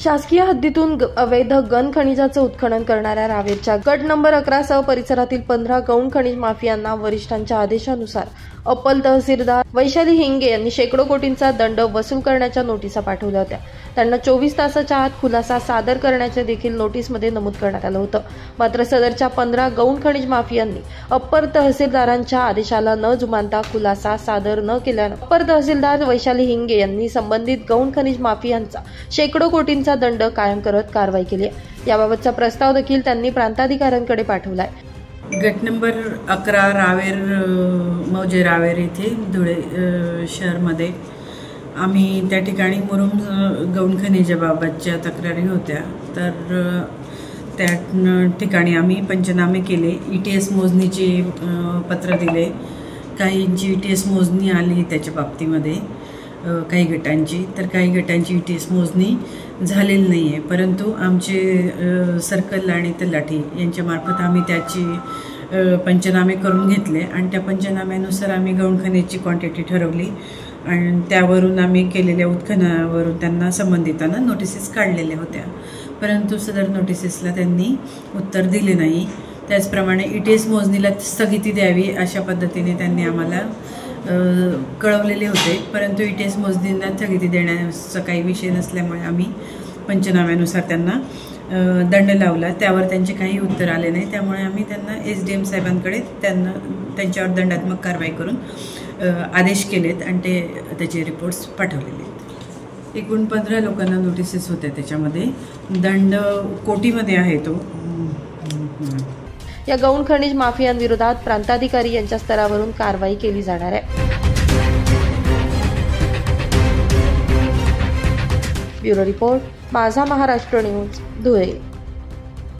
शासकीय हद्दीतून अवैध गन खनिजाचं उत्खनन करणाऱ्या रावेरच्या गट नंबर 11 सह परिसरातील 15 गौण खनिज माफियांना वरिष्ठांच्या आदेशानुसार अप्पल तहसीलदार वैशाली हिंगे यांनी शेकडो कोटींचा दंड वसूल करण्याच्या नोटिसा पाठवल्या होत्या। त्यांना 24 तासाच्या आत खुलासा सादर करण्याचे देखील नोटीसमध्ये नमूद करण्यात आलं होतं। मात्र सदरच्या 15 गौण खनिज माफियांनी अप्पर तहसीलदारांच्या आदेशाला न जुमानता खुलासा सादर न केल्यानं अप्पर तहसीलदार वैशाली हिंगे यांनी संबंधित गौण खनिज माफियांचा शेकडो कोटींचा दंड कायम करत कारवाई केली आहे। याबाबतचा प्रस्ताव देखील त्यांनी प्रांताधिकाऱ्यांकडे पाठवला आहे। गट नंबर 11 रावेर मौजे रावेर येथे धुळे शहरमध्ये आम्ही त्या ठिकाणी मुरुम गौण खनिजाबाबतच्या तक्रारी होत्या। तर त्या ठिकाणी आम्ही पंचनामे केले, ETS मोजणीचे पत्र दिले। काहींची ETS मोजणी आली त्याच्या बाबतीमध्ये, काही गटांची, तर काही गटांची ETS मोजणी झालेली नाही आहे। परंतु आमचे सर्कल आणि तलाठी यांच्यामार्फत आम्ही त्याची पंचनामे करून घेतले आणि त्या पंचनाम्यानुसार आम्ही गौण खनिजची क्वांटिटी ठरवली आणि त्यावरून आम्ही केलेल्या उत्खननावरून त्यांना संबंधितांना नोटिसेस काढलेल्या होत्या। परंतु सदर नोटिसेसला त्यांनी उत्तर दिले नाही। त्याचप्रमाणे ETS मोजणीला स्थगिती द्यावी अशा पद्धतीने त्यांनी आम्हाला कळवलेले होते। परंतु ETS मोजणीला स्थगिती देण्याचा काही विषय नसल्यामुळे आम्ही पंचनाम्यानुसार त्यांना दंड लावला। त्यावर त्यांचे काही उत्तर आले नाही, त्यामुळे आम्ही त्यांना SDM साहेबांकडे त्यांच्यावर दंडात्मक कारवाई करून आदेश केलेत आणि त्याचे रिपोर्ट्स पाठवलेले आहेत। एकूण 15 लोकांना नोटिसेस होत्या, त्याच्यामध्ये दंड कोटीमध्ये आहे तो। या गौण खनिज माफियांविरोधात प्रांताधिकारी यांच्या स्तरावरून कारवाई केली जाणार आहे। ब्युरो रिपोर्ट, माझा महाराष्ट्र न्यूज, धुळे।